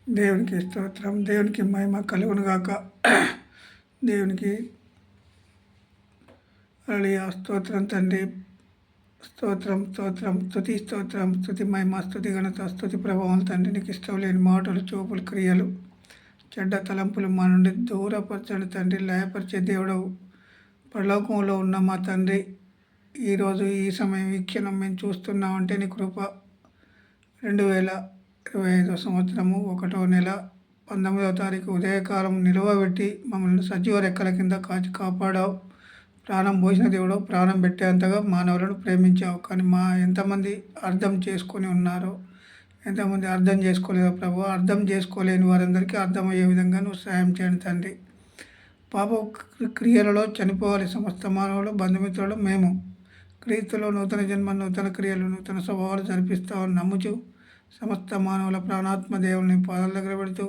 దేవునికి స్తోత్రం. దేవునికి మహిమ కలుగునుగాక. దేవునికి హల్లెలూయా. స్తోత్రం తండ్రి. స్తోత్రం స్తోత్రం స్తుతి స్తోత్రం స్తుతి మహిమ స్తుతి ఘనత స్తుతి ప్రభావం తండ్రి. నీకు ఇష్టం లేని మాటలు, చూపులు, క్రియలు, చెడ్డ తలంపులు మా నుండి దూరపరచండి తండ్రి. లయపరిచే దేవుడవు పరలోకంలో ఉన్న మా తండ్రి, ఈరోజు ఈ సమయం ఈ క్షణం మేము చూస్తున్నామంటే నీ కృప. 2025 సంవత్సరము 1వ నెల 19వ తారీఖు ఉదయకాలం నిలువబెట్టి మమ్మల్ని సజీవ రెక్కల కింద కాచి కాపాడావు. ప్రాణం పోసిన దేవుడు, ప్రాణం పెట్టేంతగా మానవులను ప్రేమించావు. కానీ ఎంతమంది అర్థం చేసుకొని ఉన్నారో, ఎంతమంది అర్థం చేసుకోలేదో ప్రభు. అర్థం చేసుకోలేని వారందరికీ అర్థమయ్యే విధంగా నువ్వు సాయం చేయండి తండ్రి. పాప క్రియలలో చనిపోవాలి సమస్త మానవులు, బంధుమిత్రులు మేము. క్రీస్తులో నూతన జన్మ, నూతన క్రియలు, నూతన స్వభావాలు జరిపిస్తామని నమ్ముచు సమస్త మానవుల ప్రాణాత్మ దేవుని పాదాల దగ్గర పెడుతూ,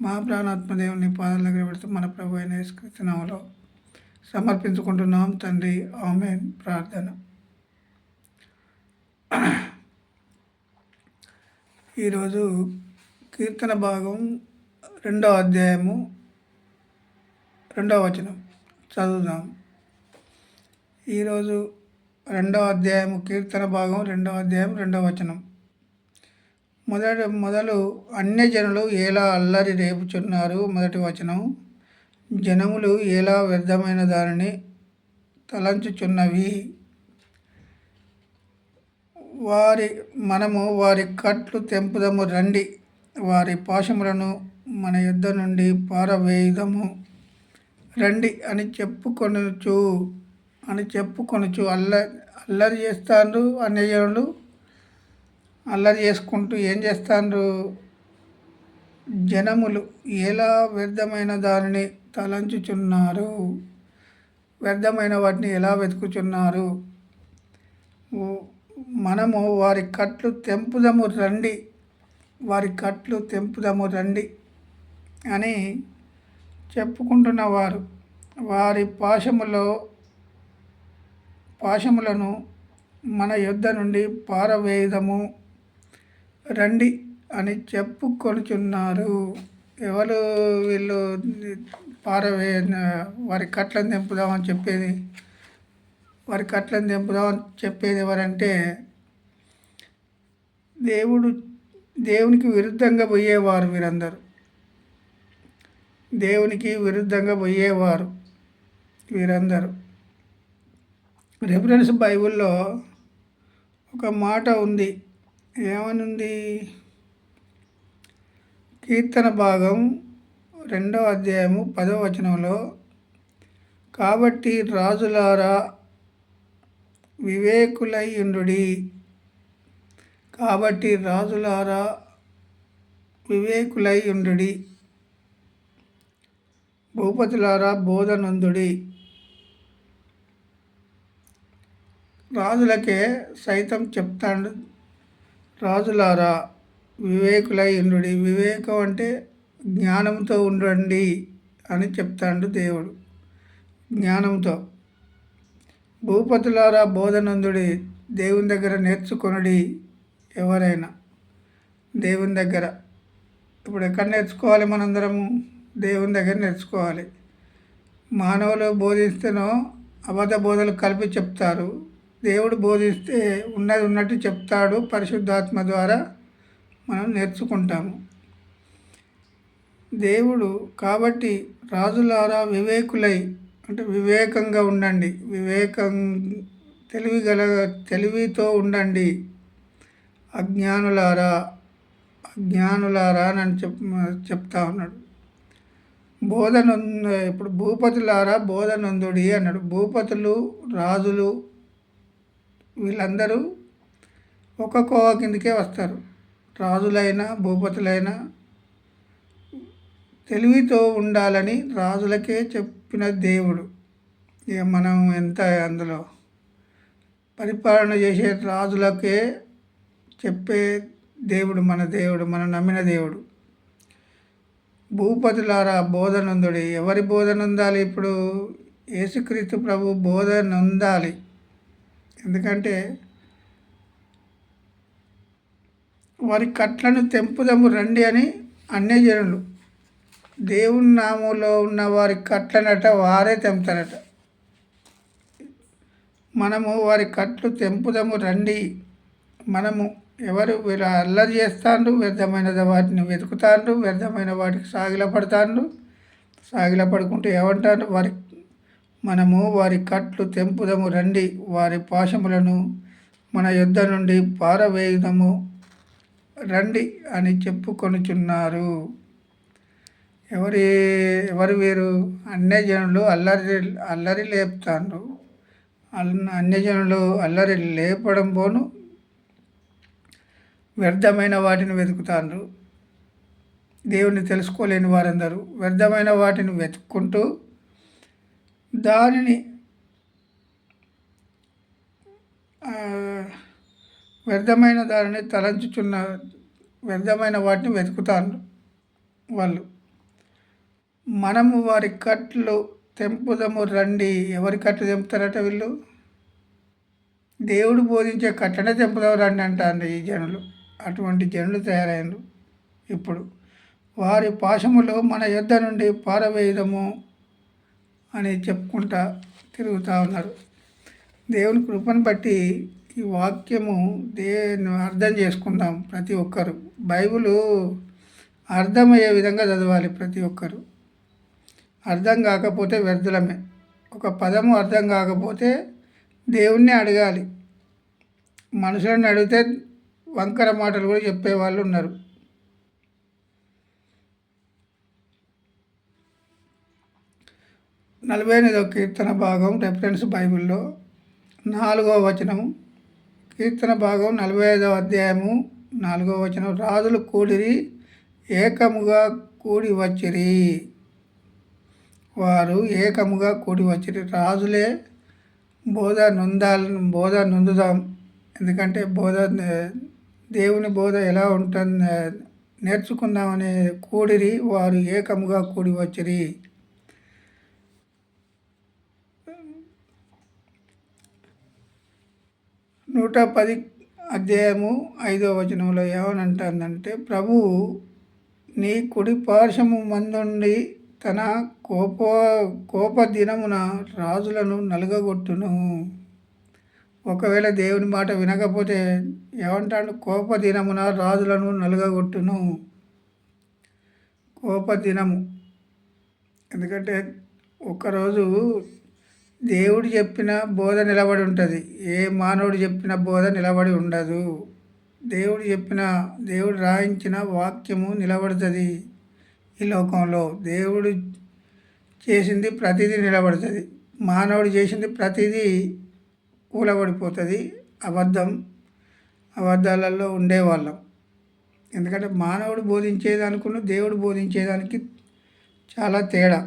మా ప్రాణాత్మ దేవుని పాదాల దగ్గర పెడుతూ మన ప్రభు అయిన యేసుక్రీస్తు నామములో సమర్పించుకుంటున్నాం తండ్రి. ఆమేన్. ప్రార్థన. ఈరోజు కీర్తన భాగం 2వ అధ్యాయము 2వ వచనం చదువుదాం. ఈరోజు 2వ అధ్యాయము కీర్తన భాగం 2వ అధ్యాయం 2వ వచనం. మొదలు అన్యజనులు ఎలా అల్లరి రేపుచున్నారు. మొదటి వచనం. జనములు ఎలా వ్యర్థమైన దానిని తలంచుచున్నవి. మనము వారి కట్లు తెంపుదము రండి, వారి పాశములను మన యొద్ద నుండి పారవేయుదము రండి అని చెప్పుకొనుచు అల్లరి చేస్తాండ్రు. అన్యజనులు అల్లరి చేసుకుంటూ ఏం చేస్తాండ్రు? జనములు ఎలా వ్యర్థమైన దానిని తలంచుచున్నారు. వ్యర్థమైన వాటిని ఎలా వెతుకుచున్నారు. మనము వారి కట్లు తెంపుదము రండి, వారి కట్లు తెంపుదము రండి అని చెప్పుకుంటున్నవారు. వారి పాశములను మన యొద్ద నుండి పారవేయుదము రండి అని చెప్పుకొనుచున్నారు. ఎవరు వీళ్ళు వారి కట్లను తెంపుదామని చెప్పేది? వారి కట్లను తెంపుదామని చెప్పేది ఎవరంటే, దేవునికి విరుద్ధంగా పోయేవారు. దేవునికి విరుద్ధంగా పోయేవారు వీరందరూ. రెఫరెన్స్ బైబిల్లో ఒక మాట ఉంది. ఏమనుంది? కీర్తన భాగం 2వ అధ్యాయము 10వ వచనంలో, కాబట్టి రాజులారా వివేకులై యుండుడి. కాబట్టి రాజులారా వివేకులై యుండుడి, భూపతులారా బోధనందుడి. రాజులకే సైతం చెప్తాడు, రాజులారా వివేకులై ఉండుడి. వివేకం అంటే జ్ఞానంతో ఉండండి అని చెప్తాడు దేవుడు. జ్ఞానంతో. భూపతులారా బోధనందుడి, దేవుని దగ్గర నేర్చుకొనుడి. ఎవరైనా దేవుని దగ్గర. ఇప్పుడు ఎక్కడ నేర్చుకోవాలి? మనందరము దేవుని దగ్గర నేర్చుకోవాలి. మానవులు బోధిస్తేనో అబద్ధ బోధలు కలిపి చెప్తారు. దేవుడు బోధిస్తే ఉన్నది ఉన్నట్టు చెప్తాడు. పరిశుద్ధాత్మ ద్వారా మనం నేర్చుకుంటాము. దేవుడు కాబట్టి రాజులారా వివేకులై అంటే వివేకంగా ఉండండి, తెలివితో ఉండండి. అజ్ఞానులారా అని చెప్తా ఉన్నాడు. ఇప్పుడు భూపతులారా బోధనందుడి అన్నాడు. భూపతులు, రాజులు వీళ్ళందరూ ఒక కోవ కిందకే వస్తారు. రాజులైనా భూపతులైనా తెలివితో ఉండాలని రాజులకే చెప్పిన దేవుడు. ఇక మనం ఎంత అందులో పరిపాలన చేసే రాజులకే చెప్పే దేవుడు, మనం నమ్మిన దేవుడు. భూపతులారా బోధనందుడి. ఎవరి బోధనందాలి? ఇప్పుడు యేసుక్రీస్తు ప్రభు బోధనందాలి. ఎందుకంటే వారి కట్లను తెంపుదము రండి అని అన్యజనులు దేవుని నామంలో ఉన్న వారి కట్లనట వారే తెంపుతారట. మనము వారి కట్లు తెంపుదము రండి. మనము ఎవరు వీళ్ళు అల్లరి చేస్తాండ్రు, వ్యర్థమైన వాటిని వెతుకుతాండ్రు, వ్యర్థమైన వాటికి సాగిలపడతాండ్రు. సాగిలపడుకుంటూ ఏమంటారు మనము వారి కట్లు తెంపుదము రండి, వారి పాశములను మన యుద్ధ నుండి పారవేయుదము రండి అని చెప్పుకొనుచున్నారు. ఎవరు వీరు? అన్యజనులు అల్లరి లేపుతాండ్రు. అన్యజనులు అల్లరి లేపడం పోను వ్యర్థమైన వాటిని వెతుకుతాండ్రు. దేవుని తెలుసుకోలేని వారందరూ వ్యర్థమైన వాటిని వెతుక్కుంటూ దానిని వ్యర్థమైన దానిని తలంచుచున్న వ్యర్థమైన వాటిని వెతుకుతాండ్రు వాళ్ళు. మనము వారి కట్లు తెంపుదము రండి. ఎవరి కట్లు తెంపుతారట వీళ్ళు? దేవుడు బోధించే కట్టనే తెంపుదాం రండి అంటారు ఈ జనులు. అటువంటి జనులు తయారైనరు. ఇప్పుడు వారి పాశములు మన యుద్ధ నుండి పారవేయదము అని చెప్పుకుంటా తిరుగుతూ ఉన్నారు. దేవుని కృపను బట్టి ఈ వాక్యము అర్థం చేసుకుందాం. ప్రతి ఒక్కరు బైబిలు అర్థమయ్యే విధంగా చదవాలి. ప్రతి ఒక్కరు అర్థం కాకపోతే వ్యర్థులమే. ఒక పదము అర్థం కాకపోతే దేవుణ్ణి అడగాలి. మనుషులను అడిగితే వంకర మాటలు కూడా చెప్పేవాళ్ళు ఉన్నారు. నలభై 49వ కీర్తన భాగం రెఫరెన్స్ బైబిల్లో 4వ వచనము. కీర్తన భాగం 45వ అధ్యాయము 4వ వచనం. రాజులు కూడిరి, ఏకముగా కూడి వచ్చిరి. వారు ఏకముగా కూడి వచ్చిరి. రాజులే బోధ నొందుదాం. ఎందుకంటే దేవుని బోధ ఎలా ఉంటుంది నేర్చుకుందామని కూడిరి. వారు ఏకముగా కూడి వచ్చిరి. 110 అధ్యాయము 5వ వచనంలో ఏమనంటుందంటే, ప్రభువు నీ కుడి పార్శ్వము మందుండి తన కోప దినమున రాజులను నలుగగొట్టును. ఒకవేళ దేవుని మాట వినకపోతే ఏమంటాడు? కోప దినమున రాజులను నలుగగొట్టును. కోప దినము. ఎందుకంటే ఒక్కరోజు దేవుడు చెప్పిన బోధ నిలబడి ఉంటుంది. ఏ మానవుడు చెప్పిన బోధ నిలబడి ఉండదు. దేవుడు రాయించిన వాక్యము నిలబడుతుంది. ఈ లోకంలో దేవుడు చేసింది ప్రతిదీ నిలబడుతుంది. మానవుడు చేసింది ప్రతిదీ కూలబడిపోతుంది. అబద్ధాలలో ఉండేవాళ్ళం. ఎందుకంటే మానవుడు బోధించేదానికును దేవుడు బోధించేదానికి చాలా తేడా.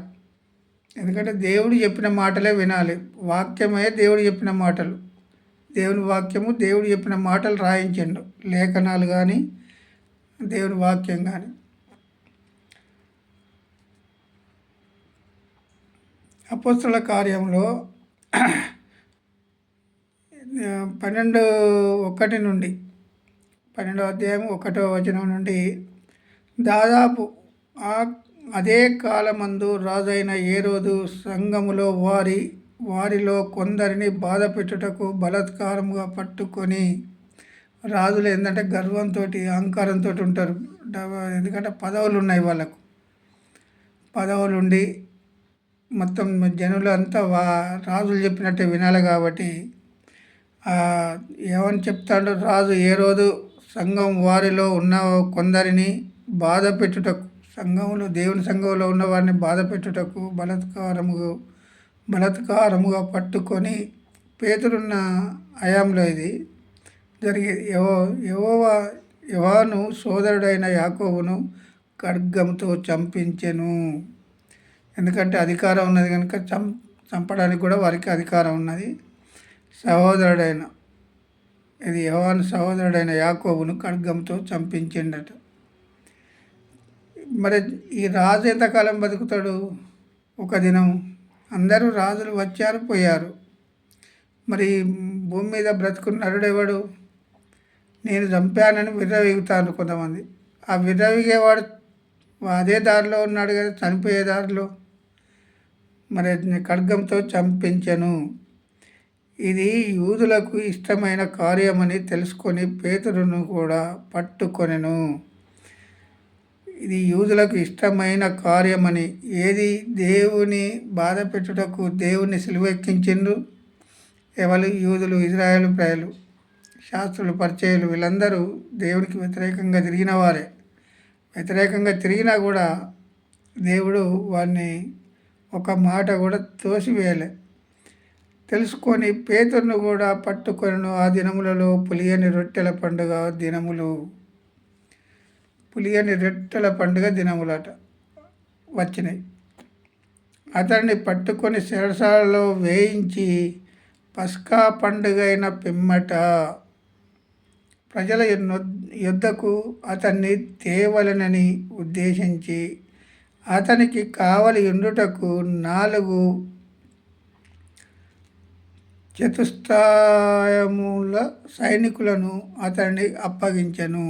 ఎందుకంటే దేవుడు చెప్పిన మాటలే వినాలి. వాక్యమే దేవుడు చెప్పిన మాటలు. దేవుని వాక్యము దేవుడు చెప్పిన మాటలు రాయించండు. లేఖనాలు కానీ దేవుని వాక్యం కానీ. అపోస్తలుల కార్యంలో 12:1 నుండి 12వ అధ్యాయం 1వ వచనం నుండి దాదాపు అదే కాలమందు రాజైన హేరోదు సంఘములో వారిలో కొందరిని బాధ పెట్టుటకు బలాత్కారముగా పట్టుకొని, రాజులు ఏంటంటే గర్వంతో అహంకారంతో ఉంటారు. ఎందుకంటే పదవులు ఉన్నాయి వాళ్ళకు. పదవులు ఉండి మొత్తం జనులు అంతా రాజులు చెప్పినట్టే వినాలి. కాబట్టి ఏమని చెప్తాడు రాజు? హేరోదు సంఘం వారిలో ఉన్న కొందరిని బాధ పెట్టుటకు, దేవుని సంఘంలో ఉన్న వారిని బాధ పెట్టుటకు బలాత్కారముగా పట్టుకొని, పేతురున్న హయాంలో ఇది జరిగేది. యోహాను సోదరుడైన యాకోబును ఖడ్గంతో చంపించెను. ఎందుకంటే అధికారం ఉన్నది కనుక చంపడానికి కూడా వారికి అధికారం ఉన్నది. యోహాను సహోదరుడైన యాకోబును ఖడ్గంతో చంపించిండట. మరి ఈ రాజు ఎంతకాలం బతుకుతాడు? ఒక దినం. అందరూ రాజులు వచ్చారు పోయారు. మరి భూమి మీద బ్రతుకున్న నరుడెవడు? నేను చంపానని విర్రవీగుతాను కొంతమంది. ఆ విర్రవీగేవాడు అదే దారిలో ఉన్నాడు కదా, చనిపోయే దారిలో. మరి ఖడ్గంతో చంపించెను. ఇది యూదులకు ఇష్టమైన కార్యమని తెలుసుకొని పేతురును కూడా పట్టుకొనెను. ఇది యూదులకు ఇష్టమైన కార్యమని. ఏది? దేవుని బాధ పెట్టుటకు దేవుని సిలువెక్కించిండ్రు ఎవరు? యూదులు, ఇజ్రాయేలు ప్రజలు, శాస్త్రులు, పరిచయులు, వీళ్ళందరూ దేవునికి వ్యతిరేకంగా తిరిగిన వారే. వ్యతిరేకంగా తిరిగినా కూడా దేవుడు వారిని ఒక మాట కూడా తోసివేయలే. తెలుసుకొని పేతురును కూడా పట్టుకొనెను. ఆ దినములలో పులియని రొట్టెల పండుగ దినములు. పులియని రొట్టెల పండుగ దినములట వచ్చినాయి. అతన్ని పట్టుకొని చెరసాలలో వేయించి పస్కా పండుగ అయిన పిమ్మట ప్రజల యొద్దకు అతన్ని తేవలనని ఉద్దేశించి అతనికి కావలి ఉండుటకు 4 చతుస్తాయముల సైనికులను అతన్ని అప్పగించెను.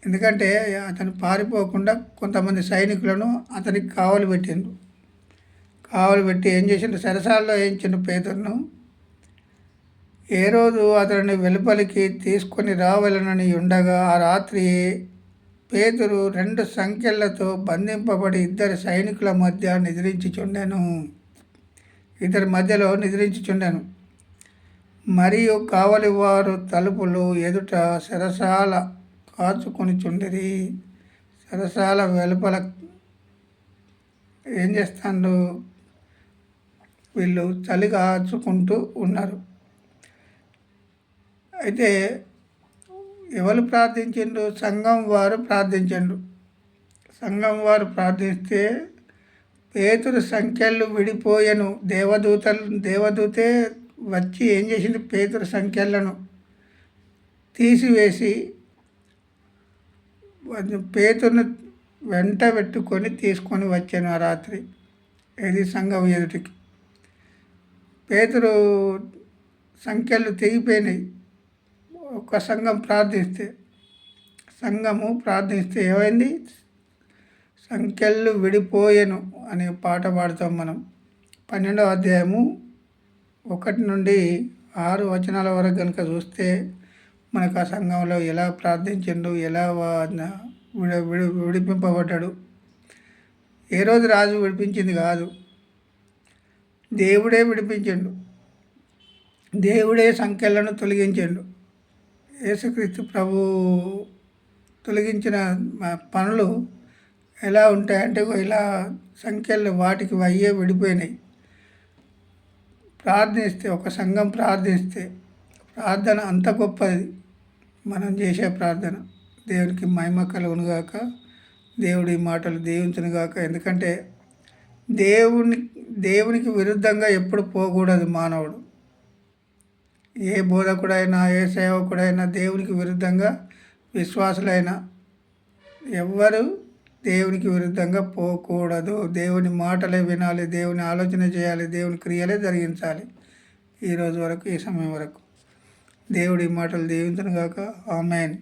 ఎందుకంటే అతను పారిపోకుండా కొంతమంది సైనికులను అతనికి కావలి పెట్టిండు. కావలి పెట్టి ఏం చేసిండు? చెరసాలలో వేయించిండు పేతురును. ఏ రోజు అతడిని వెలుపలికి తీసుకొని రావాలనని ఉండగా ఆ రాత్రి పేతురు 2 సంకెళ్లతో బంధింపబడి 2 సైనికుల మధ్య నిద్రించుచుండెను. ఇద్దరి మధ్యలో నిద్రించుచుండెను. మరియు కావలి వారు తలుపులు ఎదుట చెరసాల కాచుకొనిచుండిరి. చెరసాల వెలుపల ఏం చేస్తాడు? వీళ్ళు చలి కాచుకుంటూ ఉన్నారు. అయితే ఎవరు ప్రార్థించిండ్రు? సంఘం వారు ప్రార్థించిండ్రు. సంఘం వారు ప్రార్థిస్తే పేతురు సంఖ్యలు విడిపోయెను. దేవదూతే వచ్చి ఏం చేసింది? పేతురు సంఖ్యలను తీసివేసి పేతురును వెంట పెట్టుకొని తీసుకొని వచ్చాను ఆ రాత్రి. ఇది సంఘం ఎదుటికి. పేతురు సంఖ్యలు తెగిపోయినాయి. ఒక సంఘము ప్రార్థిస్తే ఏమైంది? సంఖ్యలు విడిపోయెను అనే పాట పాడుతాం మనం. 12వ అధ్యాయము 1 నుండి 6 వచనాల వరకు కనుక చూస్తే మనకు ఆ సంఘంలో ఎలా ప్రార్థించిండు, ఎలా విడిపింపబడ్డాడు. ఏ రోజు రాజు విడిపించింది కాదు, దేవుడే విడిపించిండు. దేవుడే సంఖ్యలను తొలగించిండు. యేసుక్రీస్తు ప్రభు తొలగించిన పనులు ఎలా ఉంటాయంటే ఇలా సంఖ్యలు వాటికి అయ్యే విడిపోయినాయి. ప్రార్థిస్తే, ఒక సంఘం ప్రార్థిస్తే, ప్రార్థన అంత గొప్పది. మనం చేసే ప్రార్థన దేవునికి మహిమ కలుగునుగాక. దేవుడి మాటలు దీవించునుగాక. ఎందుకంటే దేవునికి విరుద్ధంగా ఎప్పుడు పోకూడదు మానవుడు. ఏ బోధకుడైనా, ఏ సేవకుడైనా దేవునికి విరుద్ధంగా, విశ్వాసులైనా ఎవ్వరు దేవునికి విరుద్ధంగా పోకూడదు. దేవుని మాటలే వినాలి, దేవుని ఆలోచన చేయాలి, దేవుని క్రియలే జరిగించాలి. ఈరోజు వరకు, ఈ సమయం వరకు దేవుడి మాటలు దీవించునుగాక. ఆమేన్.